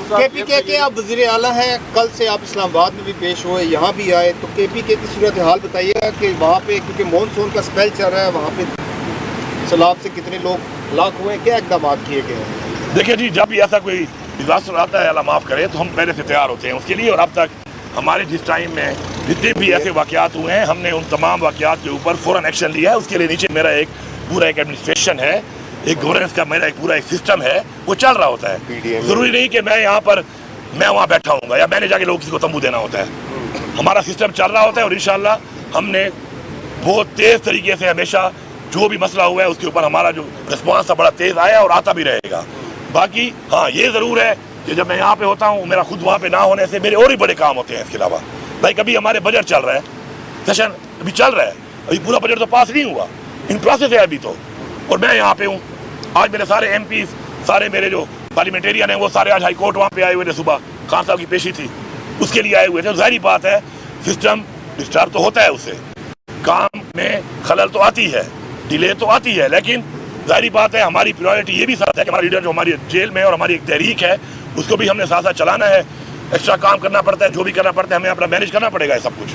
KPK के आप वज़ीर आला हैं, कल से आप इस्लामाबाद में भी पेश हुए, यहाँ भी आए, तो KPK की सूरत हाल बताइएगा कि वहाँ पे क्योंकि मानसून का स्पेल चल रहा है, वहाँ पे सैलाब से कितने लोग हलाक हुए, क्या इक़दाम किए गए हैं? देखिए जी, जब भी ऐसा कोई डिजास्टर आता है, अल्लाह माफ़ करे, तो हम पहले से तैयार होते हैं उसके लिए। और अब तक हमारे जिस टाइम में जितने भी ऐसे वाक़यात हुए हैं, हमने उन तमाम वाक़यात के ऊपर फ़ौरन एक्शन लिया है। उसके लिए नीचे मेरा एक पूरा एक एडमिनिस्ट्रेशन है, एक गवर्नेंस का मेरा एक पूरा एक सिस्टम है, वो चल रहा होता है। ज़रूरी नहीं कि मैं यहाँ पर मैं वहाँ बैठा हूँगा या मैंने जाके लोग किसी को तंबू देना होता है। हमारा सिस्टम चल रहा होता है और इंशाल्लाह हमने बहुत तेज़ तरीके से हमेशा जो भी मसला हुआ है उसके ऊपर हमारा जो रिस्पॉन्स था बड़ा तेज़ आया और आता भी रहेगा। बाकी हाँ, ये ज़रूर है कि जब मैं यहाँ पे होता हूँ, मेरा खुद वहाँ पे ना होने से मेरे और भी बड़े काम होते हैं। इसके अलावा भाई कभी हमारे बजट चल रहा है, सेशन अभी चल रहा है, अभी पूरा बजट तो पास नहीं हुआ, इन प्रोसेस है अभी तो, और मैं यहाँ पे हूँ। आज मेरे सारे MP सारे मेरे जो पार्लियामेंटेरियन हैं वो सारे आज हाई कोर्ट वहाँ पे आए हुए थे, सुबह खान साहब की पेशी थी उसके लिए आए हुए थे। जाहिर बात है सिस्टम डिस्टर्ब तो होता है, उससे काम में खलल तो आती है, डिले तो आती है, लेकिन जाहिर बात है हमारी प्रायोरिटी ये भी साथ है कि हमारा लीडर जो हमारी जेल में और हमारी एक तहरीक है उसको भी हमने साथ साथ चलाना है। एक्स्ट्रा काम करना पड़ता है, जो भी करना पड़ता है, हमें अपना मैनेज करना पड़ेगा सब कुछ।